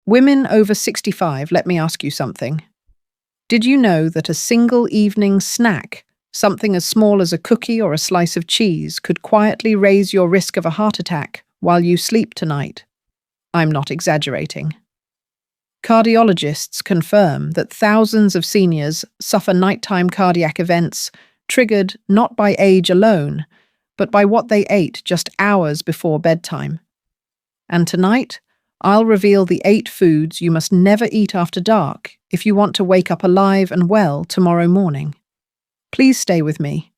Women over 65, let me ask you something. Did you know that a single evening snack, something as small as a cookie or a slice of cheese, could quietly raise your risk of a heart attack while you sleep tonight? I'm not exaggerating. Cardiologists confirm that thousands of seniors suffer nighttime cardiac events triggered not by age alone, but by what they ate just hours before bedtime. And tonight, I'll reveal the 8 foods you must never eat after dark if you want to wake up alive and well tomorrow morning. Please stay with me,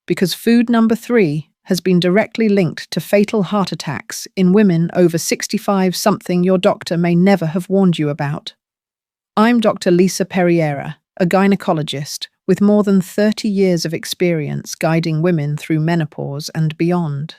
because food number 3 has been directly linked to fatal heart attacks in women over 65, something your doctor may never have warned you about. I'm Dr. Lisa Perriera, a gynecologist with more than 30 years of experience guiding women through menopause and beyond.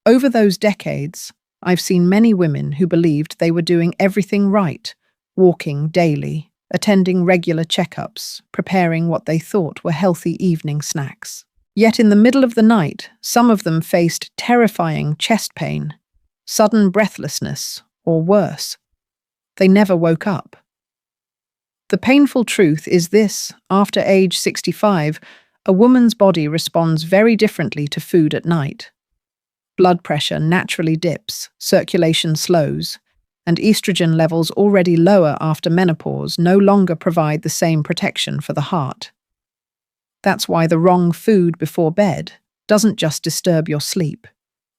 Over those decades, I've seen many women who believed they were doing everything right, walking daily, attending regular checkups, preparing what they thought were healthy evening snacks. Yet in the middle of the night, some of them faced terrifying chest pain, sudden breathlessness, or worse. They never woke up. The painful truth is this: after age 65, a woman's body responds very differently to food at night. Blood pressure naturally dips, circulation slows, and estrogen levels already lower after menopause no longer provide the same protection for the heart. That's why the wrong food before bed doesn't just disturb your sleep.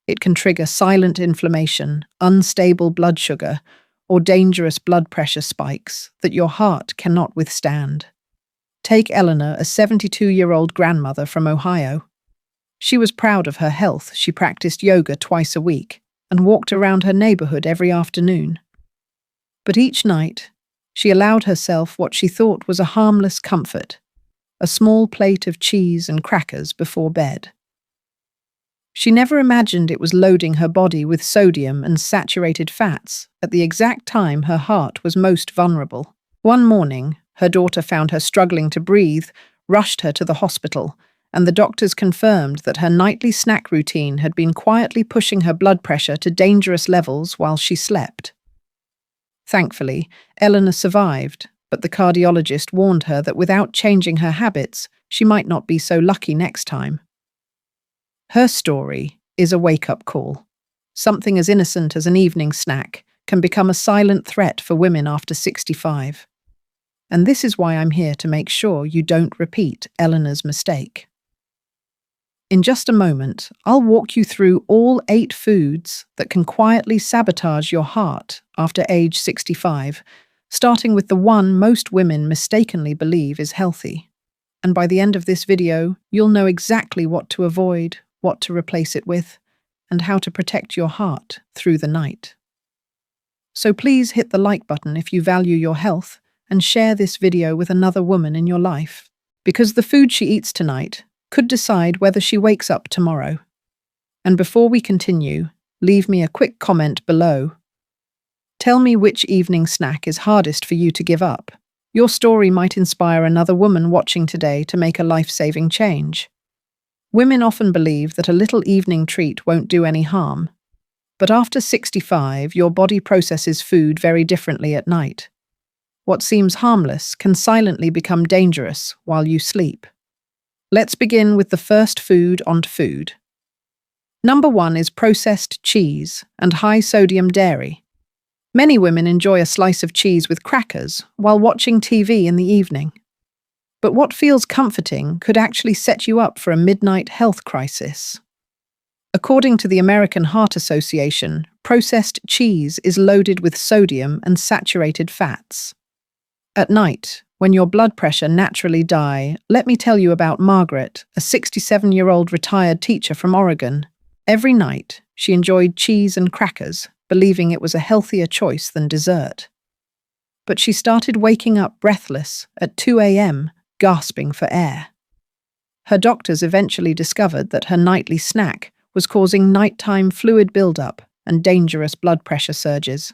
It can trigger silent inflammation, unstable blood sugar, or dangerous blood pressure spikes that your heart cannot withstand. Take Eleanor, a 72-year-old grandmother from Ohio. She was proud of her health. She practiced yoga twice a week and walked around her neighborhood every afternoon. But each night, she allowed herself what she thought was a harmless comfort: a small plate of cheese and crackers before bed. She never imagined it was loading her body with sodium and saturated fats at the exact time her heart was most vulnerable. One morning, her daughter found her struggling to breathe, rushed her to the hospital, and the doctors confirmed that her nightly snack routine had been quietly pushing her blood pressure to dangerous levels while she slept. Thankfully, Eleanor survived, but the cardiologist warned her that without changing her habits, she might not be so lucky next time. Her story is a wake-up call. Something as innocent as an evening snack can become a silent threat for women after 65. And this is why I'm here to make sure you don't repeat Eleanor's mistake. In just a moment, I'll walk you through all 8 foods that can quietly sabotage your heart after age 65, starting with the one most women mistakenly believe is healthy. And by the end of this video, you'll know exactly what to avoid, what to replace it with, and how to protect your heart through the night. So please hit the like button if you value your health, and share this video with another woman in your life, because the food she eats tonight could decide whether she wakes up tomorrow. And before we continue, leave me a quick comment below. Tell me which evening snack is hardest for you to give up. Your story might inspire another woman watching today to make a life-saving change. Women often believe that a little evening treat won't do any harm. But after 65, your body processes food very differently at night. What seems harmless can silently become dangerous while you sleep. Let's begin with the first food on food. Number 1 is processed cheese and high-sodium dairy. Many women enjoy a slice of cheese with crackers while watching TV in the evening. But what feels comforting could actually set you up for a midnight health crisis. According to the American Heart Association, processed cheese is loaded with sodium and saturated fats. At night, when your blood pressure naturally dies, let me tell you about Margaret, a 67-year-old retired teacher from Oregon. Every night, she enjoyed cheese and crackers, believing it was a healthier choice than dessert. But she started waking up breathless at 2 a.m., gasping for air. Her doctors eventually discovered that her nightly snack was causing nighttime fluid buildup and dangerous blood pressure surges.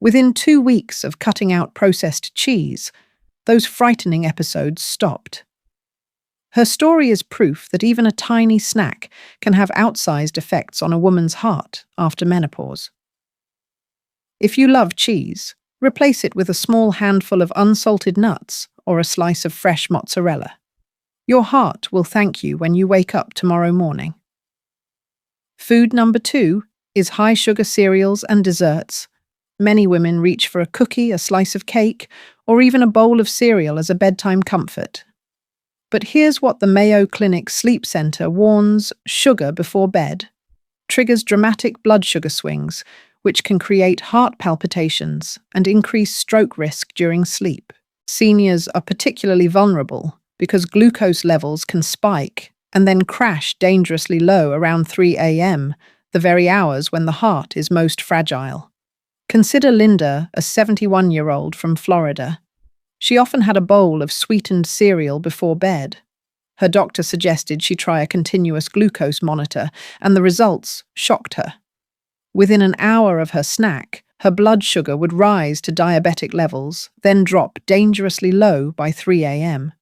Within 2 weeks of cutting out processed cheese, those frightening episodes stopped. Her story is proof that even a tiny snack can have outsized effects on a woman's heart after menopause. If you love cheese, Replace it with a small handful of unsalted nuts or a slice of fresh mozzarella. Your heart will thank you when you wake up tomorrow morning. Food number 2 is high-sugar cereals and desserts. Many women reach for a cookie, a slice of cake, or even a bowl of cereal as a bedtime comfort. But here's what the Mayo Clinic Sleep Center warns: sugar before bed triggers dramatic blood sugar swings, which can create heart palpitations and increase stroke risk during sleep. Seniors are particularly vulnerable because glucose levels can spike and then crash dangerously low around 3 a.m., the very hours when the heart is most fragile. Consider Linda, a 71-year-old from Florida. She often had a bowl of sweetened cereal before bed. Her doctor suggested she try a continuous glucose monitor, and the results shocked her. Within an hour of her snack, her blood sugar would rise to diabetic levels, then drop dangerously low by 3 a.m.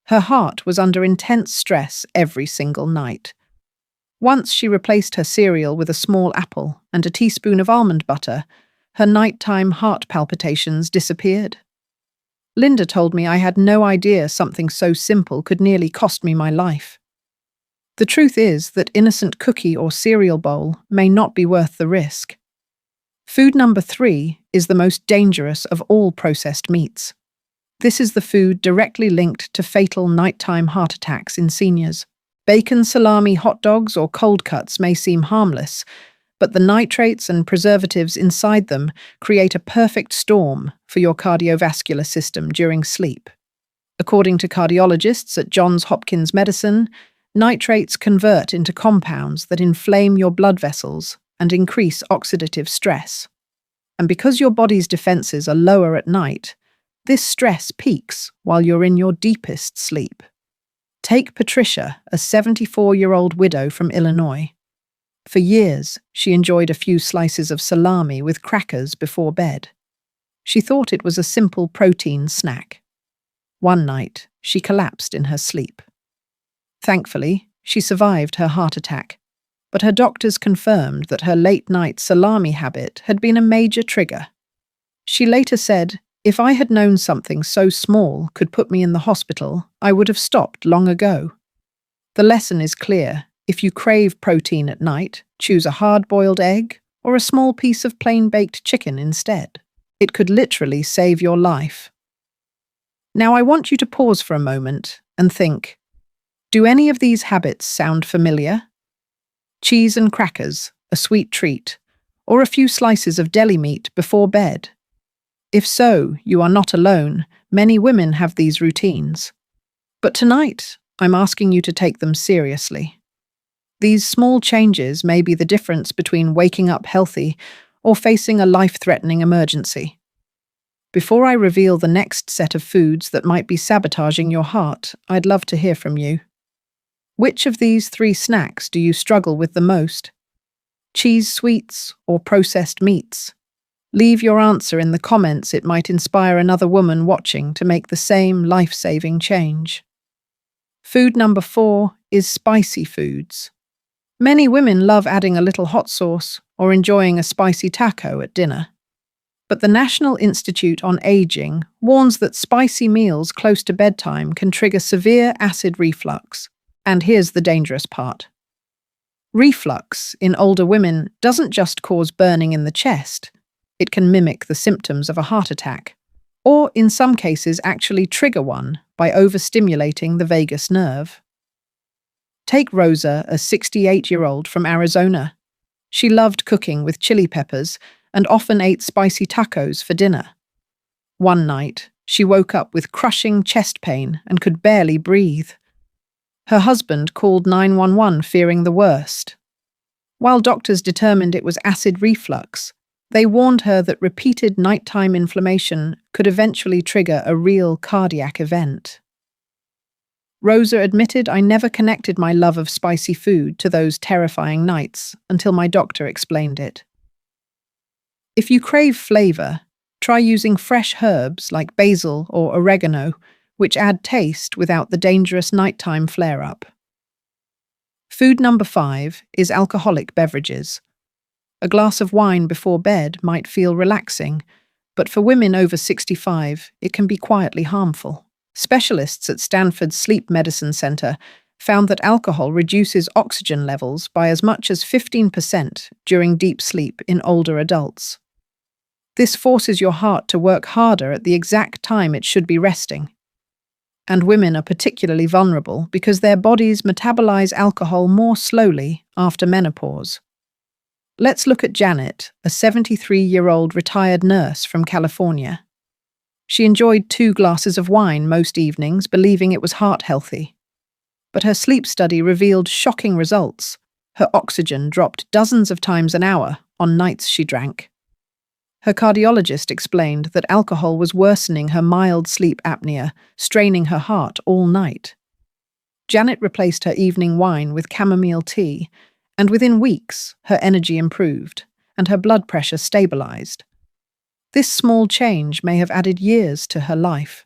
Her heart was under intense stress every single night. Once she replaced her cereal with a small apple and a teaspoon of almond butter, her nighttime heart palpitations disappeared. Linda told me I had no idea something so simple could nearly cost me my life. The truth is that innocent cookie or cereal bowl may not be worth the risk. Food number 3 is the most dangerous of all processed meats. This is the food directly linked to fatal nighttime heart attacks in seniors. Bacon, salami, hot dogs, or cold cuts may seem harmless, but the nitrates and preservatives inside them create a perfect storm for your cardiovascular system during sleep. According to cardiologists at Johns Hopkins Medicine, nitrates convert into compounds that inflame your blood vessels and increase oxidative stress. And because your body's defenses are lower at night, this stress peaks while you're in your deepest sleep. Take Patricia, a 74-year-old widow from Illinois. For years, she enjoyed a few slices of salami with crackers before bed. She thought it was a simple protein snack. One night, she collapsed in her sleep. Thankfully, she survived her heart attack, but her doctors confirmed that her late-night salami habit had been a major trigger. She later said, "If I had known something so small could put me in the hospital, I would have stopped long ago." The lesson is clear. If you crave protein at night, choose a hard-boiled egg or a small piece of plain-baked chicken instead. It could literally save your life. Now I want you to pause for a moment and think, do any of these habits sound familiar? Cheese and crackers, a sweet treat, or a few slices of deli meat before bed? If so, you are not alone. Many women have these routines. But tonight, I'm asking you to take them seriously. These small changes may be the difference between waking up healthy or facing a life-threatening emergency. Before I reveal the next set of foods that might be sabotaging your heart, I'd love to hear from you. Which of these 3 snacks do you struggle with the most? Cheese sweets or processed meats? Leave your answer in the comments. It might inspire another woman watching to make the same life-saving change. Food number 4 is spicy foods. Many women love adding a little hot sauce or enjoying a spicy taco at dinner. But the National Institute on Aging warns that spicy meals close to bedtime can trigger severe acid reflux. And here's the dangerous part. Reflux in older women doesn't just cause burning in the chest. It can mimic the symptoms of a heart attack, or in some cases actually trigger one by overstimulating the vagus nerve. Take Rosa, a 68-year-old from Arizona. She loved cooking with chili peppers and often ate spicy tacos for dinner. One night, she woke up with crushing chest pain and could barely breathe. Her husband called 911 fearing the worst. While doctors determined it was acid reflux, they warned her that repeated nighttime inflammation could eventually trigger a real cardiac event. Rosa admitted, "I never connected my love of spicy food to those terrifying nights until my doctor explained it." If you crave flavor, try using fresh herbs like basil or oregano, which add taste without the dangerous nighttime flare-up. Food number 5 is alcoholic beverages. A glass of wine before bed might feel relaxing, But for women over 65, it can be quietly harmful. Specialists at Stanford's Sleep Medicine Center found that alcohol reduces oxygen levels by as much as 15% during deep sleep in older adults. This forces your heart to work harder at the exact time it should be resting. And women are particularly vulnerable because their bodies metabolize alcohol more slowly after menopause. Let's look at Janet, a 73-year-old retired nurse from California. She enjoyed 2 glasses of wine most evenings, believing it was heart-healthy. But her sleep study revealed shocking results. Her oxygen dropped dozens of times an hour on nights she drank. Her cardiologist explained that alcohol was worsening her mild sleep apnea, straining her heart all night. Janet replaced her evening wine with chamomile tea, and within weeks, her energy improved and her blood pressure stabilized. This small change may have added years to her life.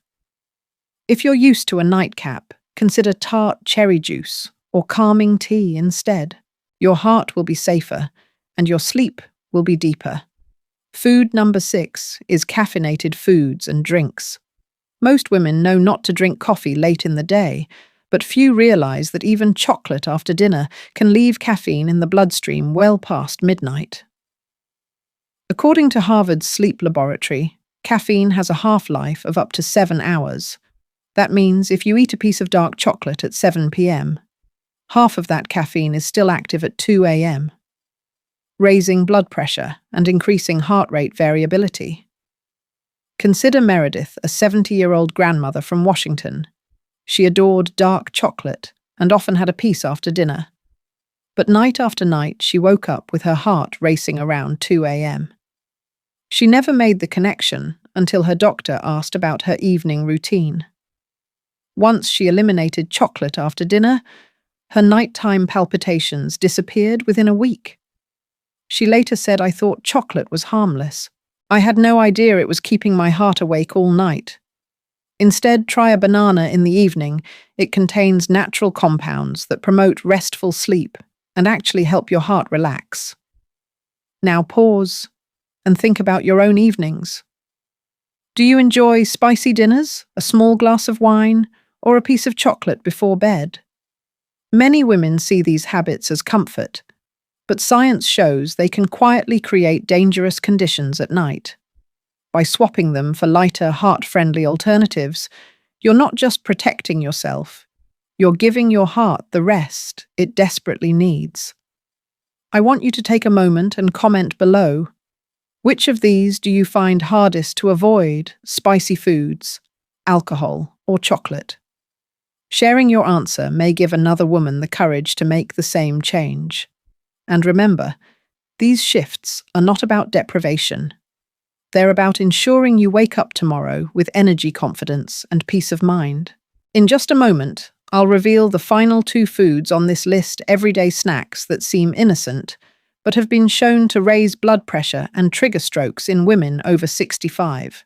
If you're used to a nightcap, consider tart cherry juice or calming tea instead. Your heart will be safer, and your sleep will be deeper. Food number 6 is caffeinated foods and drinks. Most women know not to drink coffee late in the day, but few realize that even chocolate after dinner can leave caffeine in the bloodstream well past midnight. According to Harvard's sleep laboratory, caffeine has a half-life of up to 7 hours. That means if you eat a piece of dark chocolate at 7 p.m., half of that caffeine is still active at 2 a.m., raising blood pressure and increasing heart rate variability. Consider Meredith, a 70-year-old grandmother from Washington. She adored dark chocolate and often had a piece after dinner. But night after night, she woke up with her heart racing around 2 a.m. She never made the connection until her doctor asked about her evening routine. Once she eliminated chocolate after dinner, her nighttime palpitations disappeared within a week. She later said, "I thought chocolate was harmless. I had no idea it was keeping my heart awake all night. Instead, try a banana in the evening. It contains natural compounds that promote restful sleep and actually help your heart relax." Now pause and think about your own evenings. Do you enjoy spicy dinners, a small glass of wine, or a piece of chocolate before bed? Many women see these habits as comfort, but science shows they can quietly create dangerous conditions at night. By swapping them for lighter, heart-friendly alternatives, you're not just protecting yourself, you're giving your heart the rest it desperately needs. I want you to take a moment and comment below. Which of these do you find hardest to avoid? Spicy foods, alcohol, or chocolate? Sharing your answer may give another woman the courage to make the same change. And remember, these shifts are not about deprivation. They're about ensuring you wake up tomorrow with energy, confidence, and peace of mind. In just a moment, I'll reveal the final 2 foods on this list, everyday snacks that seem innocent, but have been shown to raise blood pressure and trigger strokes in women over 65.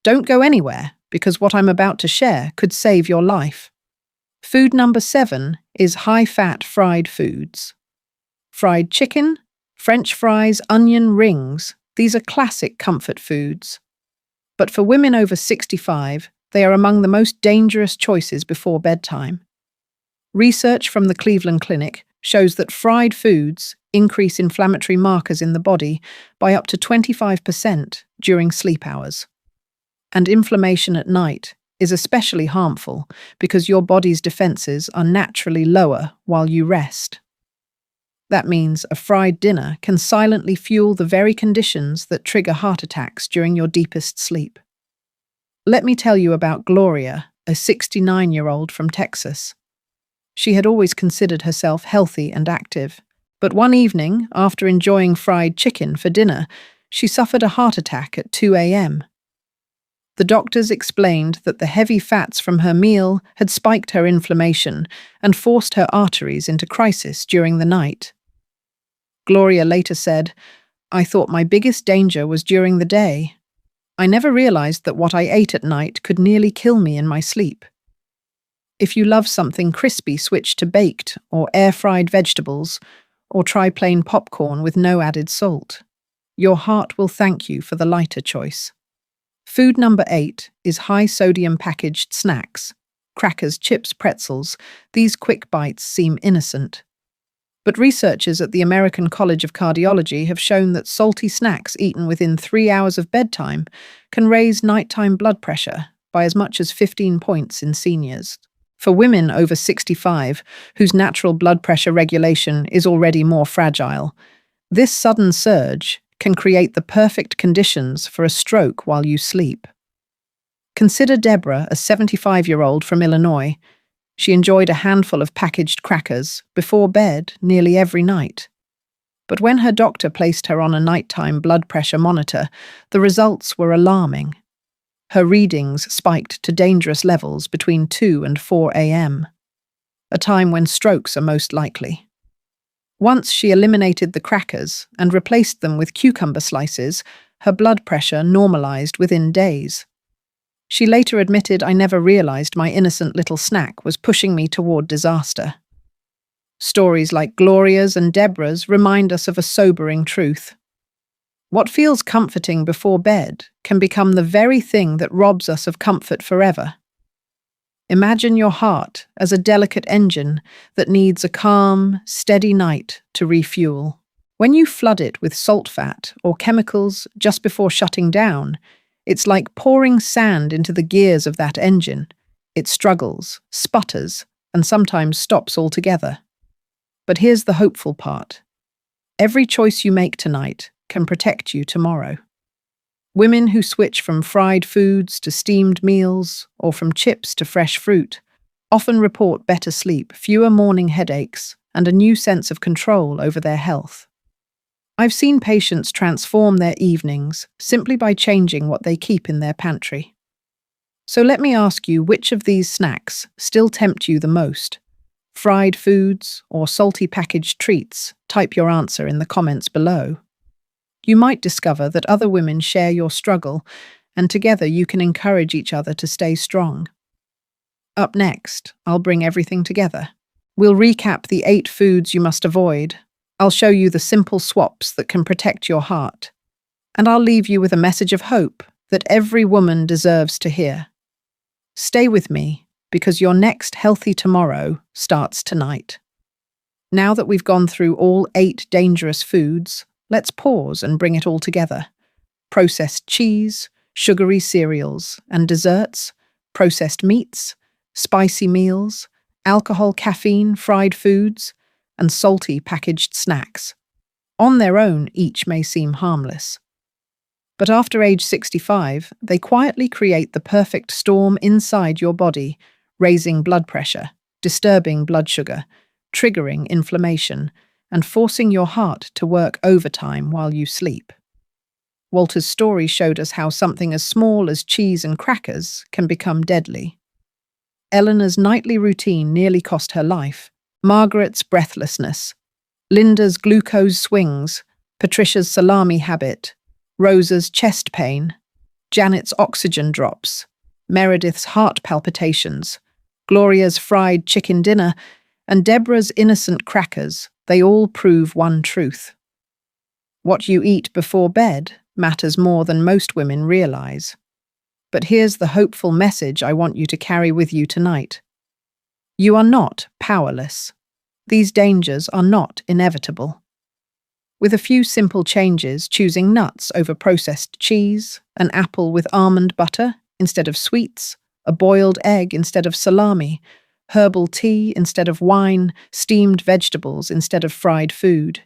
Don't go anywhere, because what I'm about to share could save your life. Food number 7 is high-fat fried foods. Fried chicken, French fries, onion rings, these are classic comfort foods. But for women over 65, they are among the most dangerous choices before bedtime. Research from the Cleveland Clinic shows that fried foods increase inflammatory markers in the body by up to 25% during sleep hours. And inflammation at night is especially harmful because your body's defenses are naturally lower while you rest. That means a fried dinner can silently fuel the very conditions that trigger heart attacks during your deepest sleep. Let me tell you about Gloria, a 69-year-old from Texas. She had always considered herself healthy and active, but one evening, after enjoying fried chicken for dinner, she suffered a heart attack at 2 a.m. The doctors explained that the heavy fats from her meal had spiked her inflammation and forced her arteries into crisis during the night. Gloria later said, "I thought my biggest danger was during the day. I never realized that what I ate at night could nearly kill me in my sleep." If you love something crispy, switch to baked or air-fried vegetables, or try plain popcorn with no added salt. Your heart will thank you for the lighter choice. Food number 8 is high-sodium packaged snacks. Crackers, chips, pretzels. These quick bites seem innocent. But researchers at the American College of Cardiology have shown that salty snacks eaten within 3 hours of bedtime can raise nighttime blood pressure by as much as 15 points in seniors. For women over 65, whose natural blood pressure regulation is already more fragile, this sudden surge can create the perfect conditions for a stroke while you sleep. Consider Deborah, a 75-year-old from Illinois. She enjoyed a handful of packaged crackers before bed nearly every night. But when her doctor placed her on a nighttime blood pressure monitor, the results were alarming. Her readings spiked to dangerous levels between 2 and 4 a.m., a time when strokes are most likely. Once she eliminated the crackers and replaced them with cucumber slices, her blood pressure normalized within days. She later admitted, "I never realized my innocent little snack was pushing me toward disaster." Stories like Gloria's and Deborah's remind us of a sobering truth. What feels comforting before bed can become the very thing that robs us of comfort forever. Imagine your heart as a delicate engine that needs a calm, steady night to refuel. When you flood it with salt fat or chemicals just before shutting down, it's like pouring sand into the gears of that engine. It struggles, sputters, and sometimes stops altogether. But here's the hopeful part. Every choice you make tonight can protect you tomorrow. Women who switch from fried foods to steamed meals or from chips to fresh fruit often report better sleep, fewer morning headaches, and a new sense of control over their health. I've seen patients transform their evenings simply by changing what they keep in their pantry. So let me ask you, which of these snacks still tempt you the most? Fried foods or salty packaged treats? Type your answer in the comments below. You might discover that other women share your struggle, and together you can encourage each other to stay strong. Up next, I'll bring everything together. We'll recap the 8 foods you must avoid. I'll show you the simple swaps that can protect your heart. And I'll leave you with a message of hope that every woman deserves to hear. Stay with me, because your next healthy tomorrow starts tonight. Now that we've gone through all 8 dangerous foods, let's pause and bring it all together. Processed cheese, sugary cereals and desserts, processed meats, spicy meals, alcohol, caffeine, fried foods, and salty packaged snacks. On their own, each may seem harmless. But after age 65, they quietly create the perfect storm inside your body, raising blood pressure, disturbing blood sugar, triggering inflammation, and forcing your heart to work overtime while you sleep. Walter's story showed us how something as small as cheese and crackers can become deadly. Eleanor's nightly routine nearly cost her life. Margaret's breathlessness, Linda's glucose swings, Patricia's salami habit, Rosa's chest pain, Janet's oxygen drops, Meredith's heart palpitations, Gloria's fried chicken dinner, and Deborah's innocent crackers, they all prove one truth. What you eat before bed matters more than most women realize. But here's the hopeful message I want you to carry with you tonight. You are not powerless. These dangers are not inevitable. With a few simple changes, choosing nuts over processed cheese, an apple with almond butter instead of sweets, a boiled egg instead of salami, herbal tea instead of wine, steamed vegetables instead of fried food,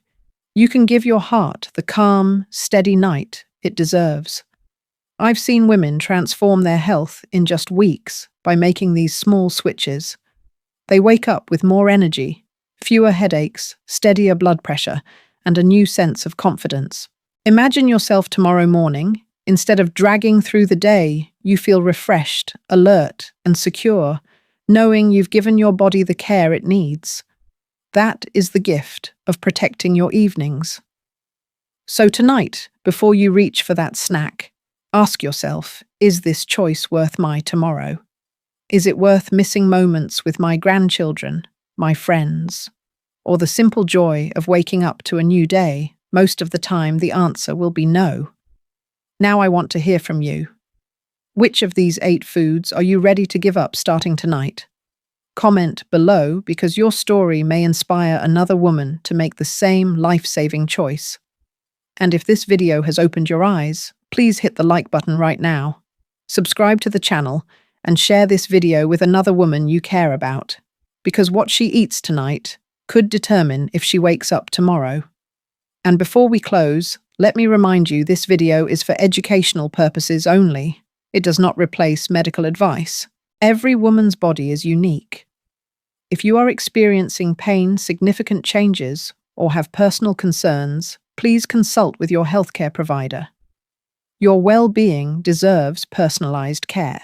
you can give your heart the calm, steady night it deserves. I've seen women transform their health in just weeks by making these small switches. They wake up with more energy, fewer headaches, steadier blood pressure, and a new sense of confidence. Imagine yourself tomorrow morning. Instead of dragging through the day, you feel refreshed, alert, and secure, knowing you've given your body the care it needs. That is the gift of protecting your evenings. So tonight, before you reach for that snack, ask yourself, is this choice worth my tomorrow? Is it worth missing moments with my grandchildren, my friends, or the simple joy of waking up to a new day? Most of the time, the answer will be no. Now I want to hear from you. Which of these 8 foods are you ready to give up starting tonight? Comment below because your story may inspire another woman to make the same life-saving choice. And if this video has opened your eyes, please hit the like button right now. Subscribe to the channel and share this video with another woman you care about, because what she eats tonight could determine if she wakes up tomorrow. And before we close, let me remind you this video is for educational purposes only. It does not replace medical advice. Every woman's body is unique. If you are experiencing pain, significant changes, or have personal concerns, please consult with your healthcare provider. Your well-being deserves personalized care.